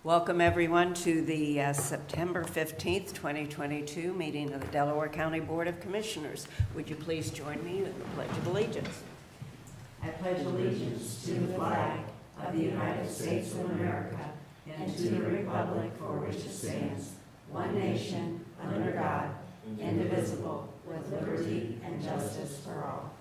Welcome everyone to the September 15th, 2022 meeting of the Delaware County Board of Commissioners. Would you please join me in the Pledge of Allegiance? I pledge allegiance to the flag of the United States of America and to the republic for which it stands, one nation, under God, indivisible, with liberty and justice for all.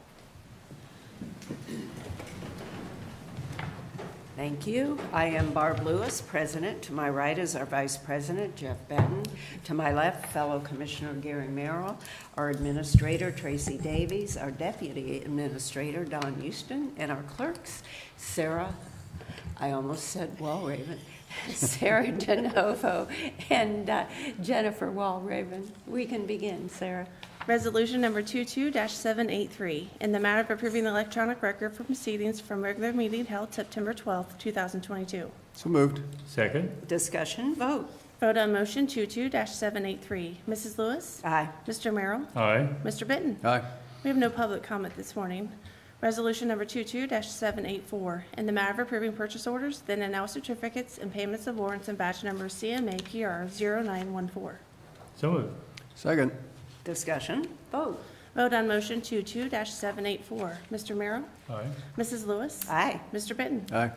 Thank you. I am Barb Lewis, President. To my right is our Vice President, Jeff Benton. To my left, fellow Commissioner Gary Merrill, our Administrator, Tracy Davies, our Deputy Administrator, Don Houston, and our clerks, Sarah, I almost said Walraven, Sarah DeNovo, and Jennifer Walraven. We can begin, Sarah. Resolution number 22-783, in the matter of approving the electronic record for proceedings from regular meeting held September 12th, 2022. So moved. Second. Discussion, vote. Vote on motion 22-783. Mrs. Lewis? Aye. Mr. Merrill? Aye. Mr. Benton? Aye. We have no public comment this morning. Resolution number 22-784, in the matter of approving purchase orders, then and now certificates and payments of warrants and batch number CMA PR 0914. So moved. Second. Discussion, vote. Vote on motion 22-784. Mr. Merrill? Aye. Mrs. Lewis? Aye. Mr. Benton? Aye.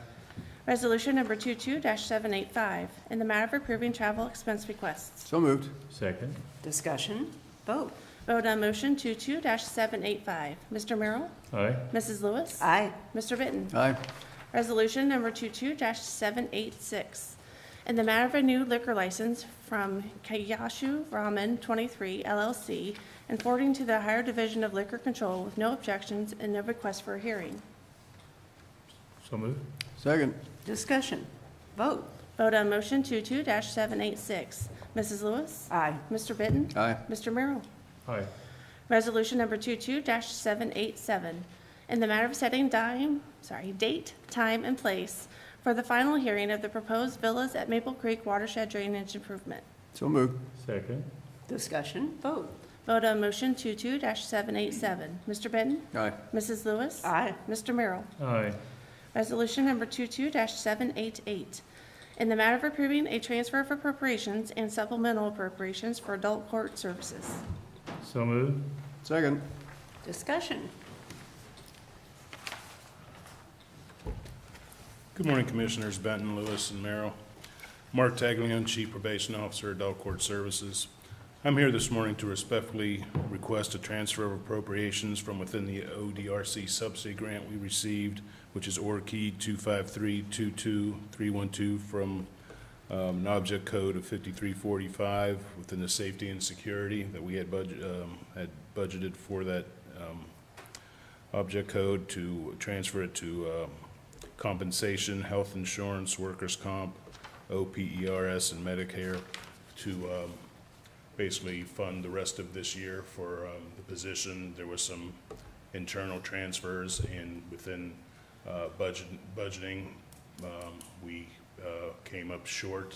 Resolution number 22-785, in the matter of approving travel expense requests. So moved. Second. Discussion, vote. Vote on motion 22-785. Mr. Merrill? Aye. Mrs. Lewis? Aye. Mr. Benton? Aye. Resolution number 22-786, in the matter of a new liquor license from Kayashu Ramen 23 LLC and forwarding to the Ohio Division of Liquor Control with no objections and no request for a hearing. So moved. Second. Discussion, vote. Vote on motion 22-786. Mrs. Lewis? Aye. Mr. Benton? Aye. Mr. Merrill? Aye. Resolution number 22-787, in the matter of setting date, time, and place for the final hearing of the proposed villas at Maple Creek watershed drainage improvement. So moved. Second. Discussion, vote. Vote on motion 22-787. Mr. Benton? Aye. Mrs. Lewis? Aye. Mr. Merrill? Aye. Resolution number 22-788, in the matter of approving a transfer of appropriations and supplemental appropriations for adult court services. So moved. Second. Discussion, Good morning, Commissioners Benton, Lewis, and Merrill. Mark Taglione, Chief Probation Officer, Adult Court Services. I'm here this morning to respectfully request a transfer of appropriations from within the ODRC subsidy grant we received, which is ORCE 25322-312 from an object code of 5345 within the safety and security that we had budgeted for that object code to transfer it to compensation, health insurance, workers' comp, OPERS, and Medicare to basically fund the rest of this year for the position. There was some internal transfers, and within budgeting, we came up short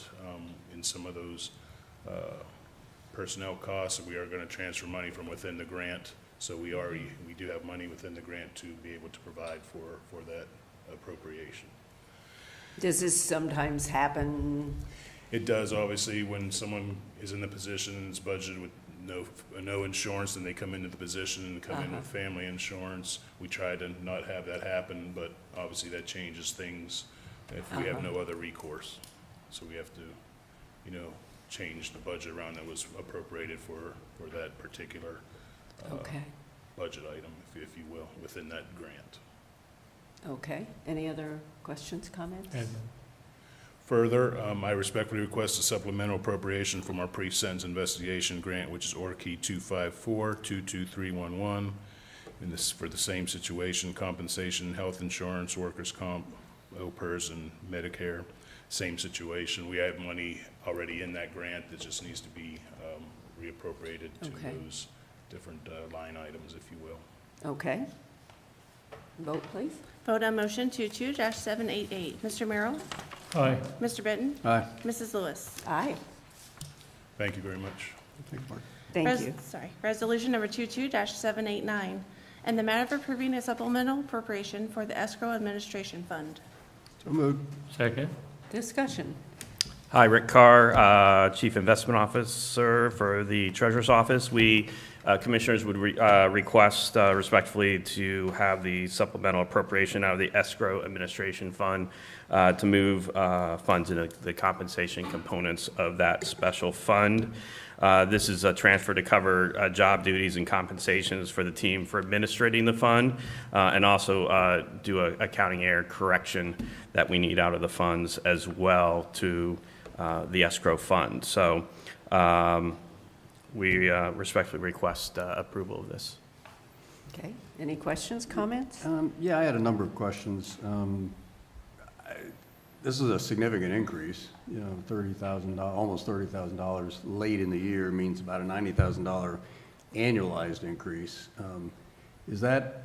in some of those personnel costs, and we are going to transfer money from within the grant. So we do have money within the grant to be able to provide for that appropriation. does this sometimes happen? It does, obviously, when someone is in the position and it's budgeted with no insurance, and they come into the position and come in with family insurance. We try to not have that happen, but obviously that changes things if we have no other recourse. So we have to, change the budget around that was appropriated for that particular Okay, budget item, if you will, within that grant. okay. Any other questions, comments? Further, I respectfully request a supplemental appropriation from our pre-sentence investigation grant, which is ORCE 254-22311, and this for the same situation: compensation, health insurance, workers' comp, OPERS, and Medicare. Same situation. We have money already in that grant that just needs to be reappropriated to those different line items, if you will. Okay. Vote, please. Vote on motion 22-788. Mr. Merrill? Aye. Mr. Benton? Aye. Mrs. Lewis? Aye. Thank you very much. Thank you, Mark. Thank you. Resolution number 22-789, and the matter of approving a supplemental appropriation for the escrow administration fund. So moved. Second. Discussion. Hi, Rick Carr, Chief Investment Officer for the Treasurer's Office. We, Commissioners, would request respectfully to have the supplemental appropriation out of the Escrow Administration Fund to move funds into the compensation components of that special fund. This is a transfer to cover job duties and compensations for the team for administrating the fund, and also do an accounting error correction that we need out of the funds as well to the escrow fund. So we respectfully request approval of this. Okay, any questions, comments? Yeah, I had a number of questions. This is a significant increase, you know, $30,000, almost $30,000 late in the year means about a $90,000 annualized increase. Is that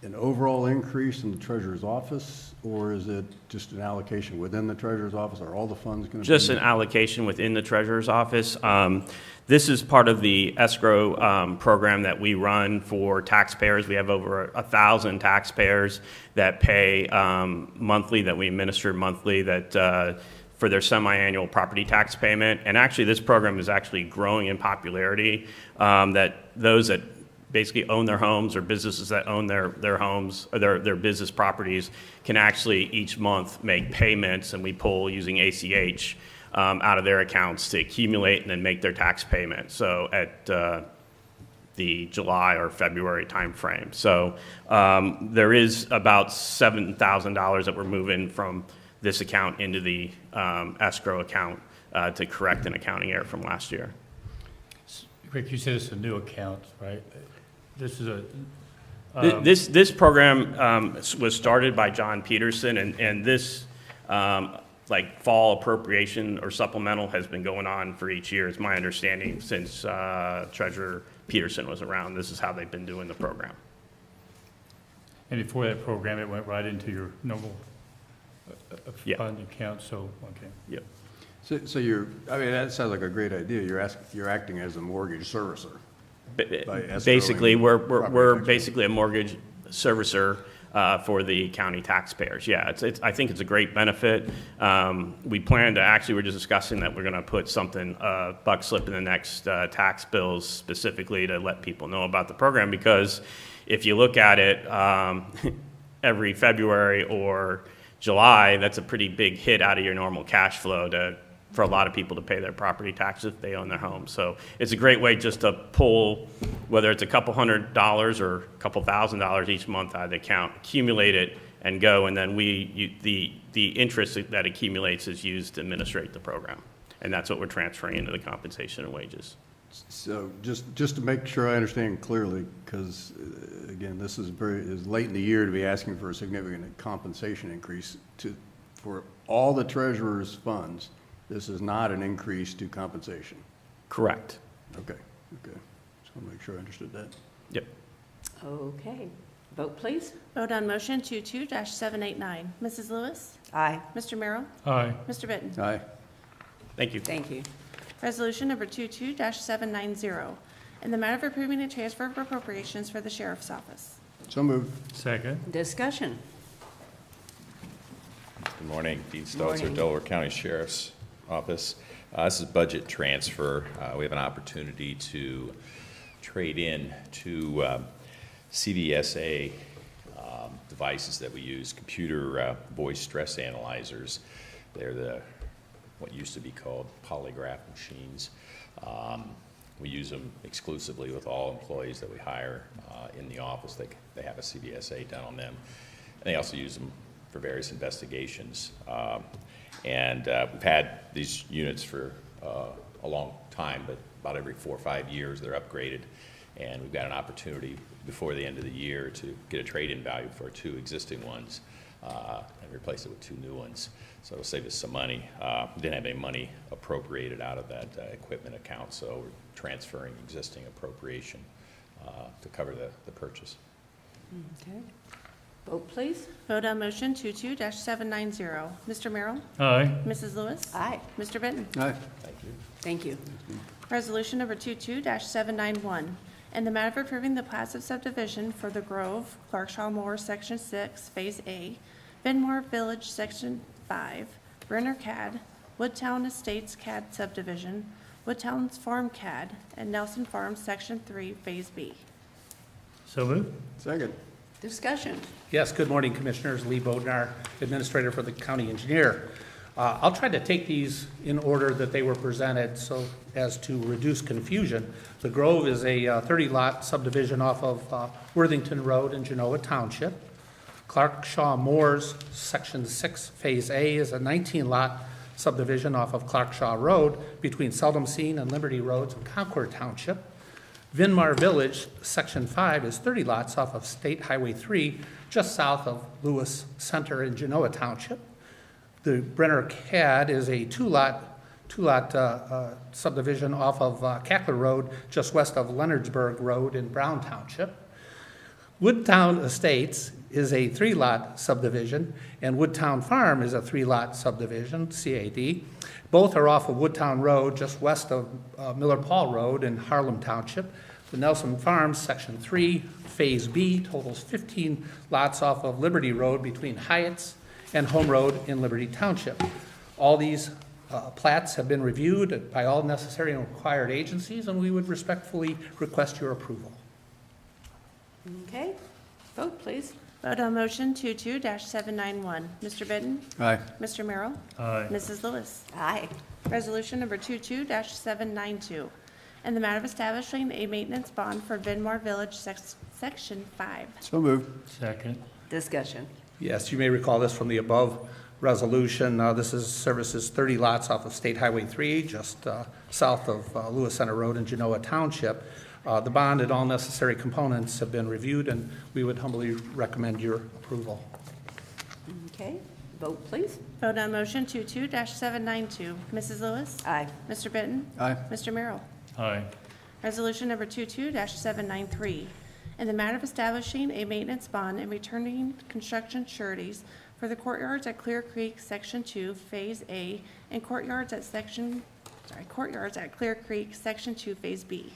an overall increase in the treasurer's office, or is it just an allocation within the treasurer's office? Are all the funds going to be? Just an allocation within the treasurer's office. This is part of the escrow program that we run for taxpayers. We have over 1,000 taxpayers that pay monthly, that we administer monthly, that for their semi-annual property tax payment. And actually, this program is actually growing in popularity, that those that basically own their homes, or businesses that own their homes or their business properties, can actually each month make payments, and we pull using ACH out of their accounts to accumulate and then make their tax payment. So at the July or February timeframe. So there is about $7,000 that we're moving from this account into the escrow account to correct an accounting error from last year. Rick, you said it's a new account, right? This is a, This program was started by John Peterson, and this like fall appropriation or supplemental has been going on for each year. It's my understanding since Treasurer Peterson was around. This is how they've been doing the program. and before that program, it went right into your normal Yeah. fund account, so, okay. Yep. So you're, I mean, that sounds like a great idea. You're acting as a mortgage servicer. By escrowing Basically, we're property tax. basically a mortgage servicer for the county taxpayers. Yeah, I think it's a great benefit. We plan to, actually, we're just discussing that we're going to put something, buck slip in the next tax bills specifically to let people know about the program, because if you look at it every February or July, that's a pretty big hit out of your normal cash flow for a lot of people to pay their property taxes if they own their home. So it's a great way just to pull, whether it's a couple $100 or a couple $1,000 each month out of the account, accumulate it and go, and then the interest that accumulates is used to administrate the program. And that's what we're transferring into the compensation and wages. So just to make sure I understand clearly, because again, this is late in the year to be asking for a significant compensation increase for all the treasurer's funds. This is not an increase to compensation. Correct. Okay. Just want to make sure I understood that. Yep. Okay, vote please. Vote on motion 22-789. Mrs. Lewis? Aye. Mr. Merrill? Aye, Mr. Bitton? Aye. Thank you. Thank you. Resolution number 22-790, in the matter of approving a transfer of appropriations for the Sheriff's Office. So moved. second, Discussion. Good morning, Dean Morning. Stelzer, Delaware County Sheriff's Office. This is budget transfer. We have an opportunity to trade in two CVSA devices that we use, computer voice stress analyzers. They're what used to be called polygraph machines. We use them exclusively with all employees that we hire in the office. They have a CVSA done on them. And they also use them for various investigations. We've had these units for a long time, but about every 4 or 5 years they're upgraded. And we've got an opportunity before the end of the year to get a trade-in value for 2 existing ones and replace it with 2 new ones. So it'll save us some money. We didn't have any money appropriated out of that equipment account, so we're transferring existing appropriation to cover the purchase. Okay, vote please. Vote on motion 22-790. Mr. Merrill? aye, Mrs. Lewis? Aye. Mr. Bitton? Aye. Thank you. Thank you. Resolution number 22-791, in the matter of approving the passive subdivision for the Grove, Clarkshaw Moore, Section 6, Phase A, Benmore Village, Section 5, Brenner CAD, Woodtown Estates CAD subdivision, Woodtown's Farm CAD, and Nelson Farms Section 3, Phase B. So moved. Second. Discussion. Yes, good morning, Commissioners. Lee Bodnar, Administrator for the County Engineer. I'll try to take these in order that they were presented so as to reduce confusion. The Grove is a 30-lot subdivision off of Worthington Road in Genoa Township. Clark Shaw Moore's Section 6, Phase A is a 19-lot subdivision off of Clark Shaw Road between Seldom Seen and Liberty Roads in Concord Township. Vinmar Village, Section 5, is 30 lots off of State Highway 3, just south of Lewis Center in Genoa Township. The Brenner CAD is a two-lot subdivision off of Cackler Road, just west of Leonardsburg Road in Brown Township. Woodtown Estates is a 3-lot subdivision, and Woodtown Farm is a 3-lot subdivision, CAD. Both are off of Woodtown Road, just west of Miller Paul Road in Harlem Township. The Nelson Farms, Section 3, Phase B, totals 15 lots off of Liberty Road between Hyatt's and Home Road in Liberty Township. All these plats have been reviewed by all necessary and required agencies, and we would respectfully request your approval. Okay, vote please. Vote on motion 22-791. Mr. Benton? Aye. Mr. Merrill? Aye. Mrs. Lewis? Aye. Resolution number 22-792, and the matter of establishing a maintenance bond for Vinmar Village, Section 5. So moved. Second. Discussion. Yes, you may recall this from the above resolution. This services 30 lots off of State Highway 3, just south of Lewis Center Road in Genoa Township. The bond and all necessary components have been reviewed, and we would humbly recommend your approval. Okay, vote please. Vote on motion 22-792. Mrs. Lewis? Aye. Mr. Benton? Aye. Mr. Merrill? Aye. Resolution number 22-793, in the matter of establishing a maintenance bond and returning construction sureties for the courtyards at Clear Creek, Section 2, Phase A, and courtyards at Clear Creek, Section 2, Phase B.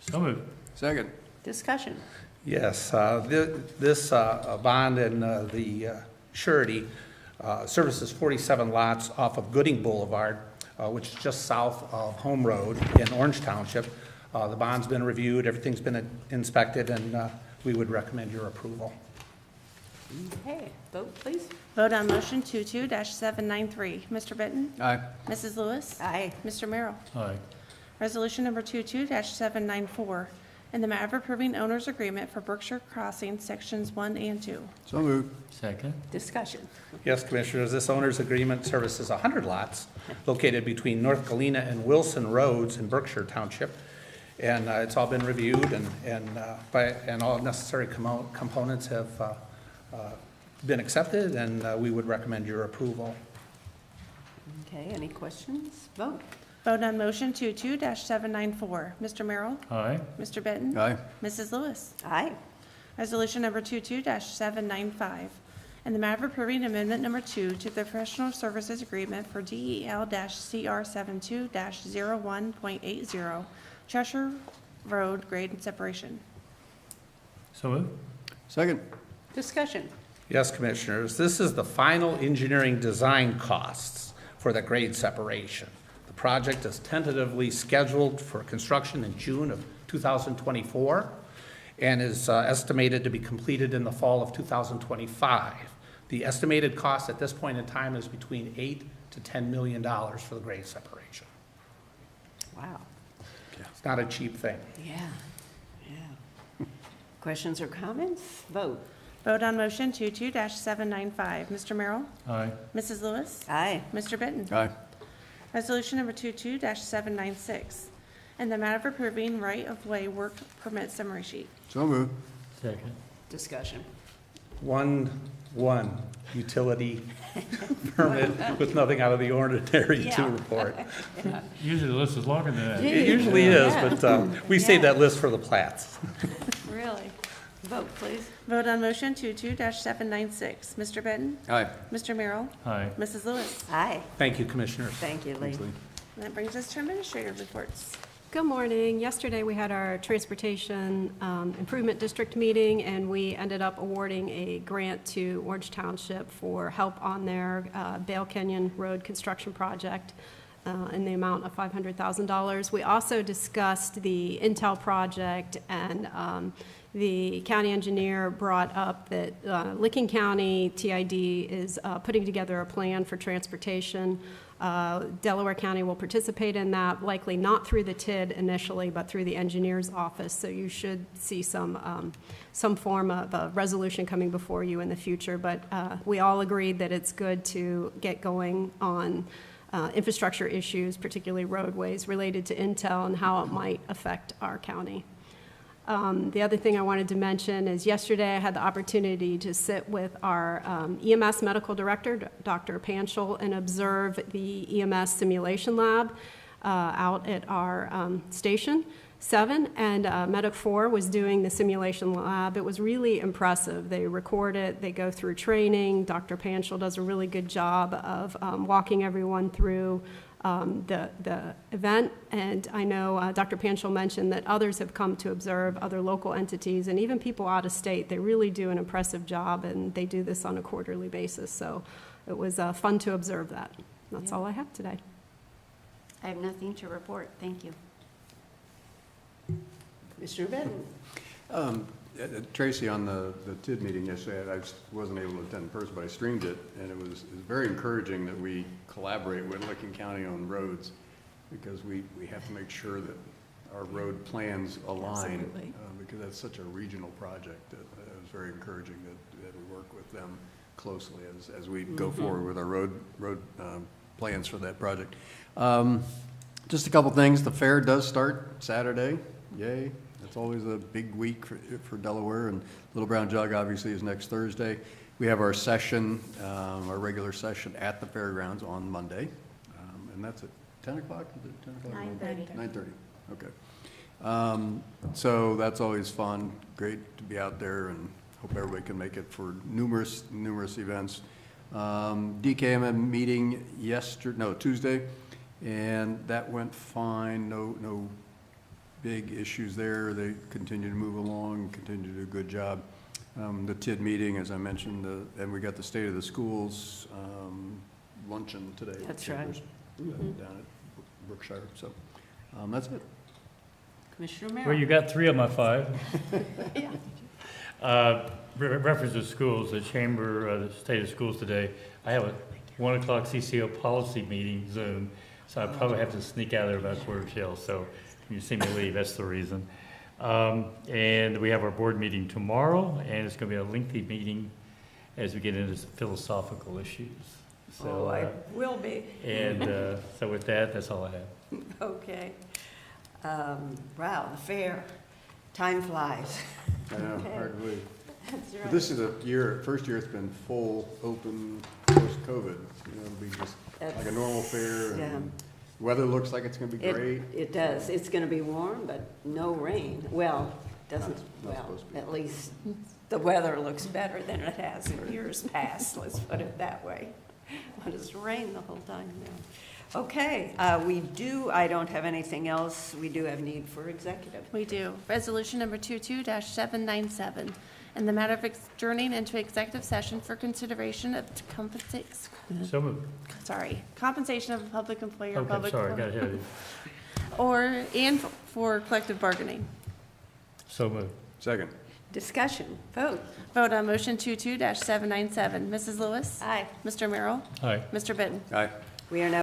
So moved. Second. Discussion. Yes, this bond and the surety services 47 lots off of Gooding Boulevard, which is just south of Home Road in Orange Township. The bond's been reviewed, everything's been inspected, and we would recommend your approval. Okay, vote please. Vote on motion 22-793. Mr. Benton? Aye. Mrs. Lewis? Aye. Mr. Merrill? Aye. Resolution number 22-794, in the matter of approving owner's agreement for Berkshire Crossing, Sections 1 and 2. So moved. Second. Discussion. Yes, Commissioners, this owner's agreement services 100 lots located between North Galena and Wilson Roads in Berkshire Township. And it's all been reviewed, and all necessary components have been accepted, and we would recommend your approval. Okay, any questions? Vote. Vote on motion 22-794. Mr. Merrill? Aye. Mr. Benton? Aye. Mrs. Lewis? Aye. Resolution number 22-795, and the matter of approving amendment number 2 to the professional services agreement for DEL-CR72-01.80, Cheshire Road grade and separation. So moved. Second. Discussion. Yes, Commissioners, this is the final engineering design costs for the grade separation. The project is tentatively scheduled for construction in June of 2024 and is estimated to be completed in the fall of 2025. The estimated cost at this point in time is between $8 to $10 million for the grade separation. Wow. It's not a cheap thing. Yeah, yeah. Questions or comments? Vote. Vote on motion 22-795. Mr. Merrill? Aye. Mrs. Lewis? Aye. Mr. Benton? Aye. Resolution number 22-796, and the matter of approving right-of-way work permit summary sheet. So moved. Second. Discussion. One utility permit with nothing out of the ordinary to Yeah. report. Usually the list is longer than that. It usually is, Yeah. but we save that list for the plats. Really? Vote, please. Vote on motion 22-796. Mr. Benton? Aye. Mr. Merrill? Aye. Mrs. Lewis? Aye. Thank you, Commissioners. Thank you, Lee. And that brings us to administrative reports. Good morning. Yesterday, we had our Transportation Improvement District meeting, and we ended up awarding a grant to Orange Township for help on their Bale Canyon Road construction project in the amount of $500,000. We also discussed the Intel project, and the county engineer brought up that Licking County TID is putting together a plan for transportation. Delaware County will participate in that, likely not through the TID initially, but through the engineer's office. So you should see some form of a resolution coming before you in the future. But we all agreed that it's good to get going on infrastructure issues, particularly roadways, related to Intel and how it might affect our county. The other thing I wanted to mention is yesterday I had the opportunity to sit with our EMS medical director, Dr. Panchel, and observe the EMS simulation lab out at our Station 7, and Medic 4 was doing the simulation lab. It was really impressive. They record it, they go through training. Dr. Panchel does a really good job of walking everyone through the event, and I know Dr. Panchel mentioned that others have come to observe, other local entities, and even people out of state. They really do an impressive job, and they do this on a quarterly basis, so it was fun to observe that. That's all I have today. I have nothing to report. Thank you. Commissioner Benton. Tracy, on the TID meeting yesterday, I just wasn't able to attend in person, but I streamed it, and it was very encouraging that we collaborate with Licking County on roads, because we have to make sure that our road plans align, because that's such a regional project. That it was very encouraging that we work with them closely as we go forward with our road plans for that project. Just a couple things. The fair does start Saturday. Yay. It's always a big week for Delaware, and Little Brown Jug obviously is next Thursday. We have our session, our regular session at the fairgrounds on Monday, and that's at 10 o'clock? Is it 10 o'clock? 9:30. 9:30, okay. So that's always fun, great to be out there, and hope everybody can make it for numerous events. DKM meeting Tuesday, and that went fine, no big issues there. They continue to move along, continue to do a good job. The TID meeting, as I mentioned, and we got the State of the Schools luncheon today. That's right. Down at Brookshire, so that's it. Commissioner Merrill. Well, you got 3 of my 5. Reference to schools, the Chamber, the State of Schools today. I have a 1 o'clock CCO policy meeting, Zoom, so I probably have to sneak out of there about 1:15. So when you see me leave, that's the reason. And we have our board meeting tomorrow, and it's going to be a lengthy meeting as we get into some philosophical issues. So, I will be. And so with that, that's all I have. Okay. Wow, the fair. Time flies. I know, Okay. hard to believe. That's But right. this is first year it's been full, open, post-COVID. It'll be just like a normal fair. Yeah. And weather looks like it's going to be great. It does. It's going to be warm, but no rain. Well, doesn't, Not well, supposed to be. at least the weather looks better than it has in years past, let's put it that way. But it's rained the whole time now. Okay, I don't have anything else. We do have need for executive. We do. Resolution number 22-797, in the matter of adjourning into executive session for consideration of So moved. compensation of a public employee or Okay, public sorry, got ahead of you. and for collective bargaining. So moved. Second. Discussion, vote. Vote on motion 22-797. Mrs. Lewis? Aye. Mr. Merrill? Aye. Mr. Benton? Aye. We are now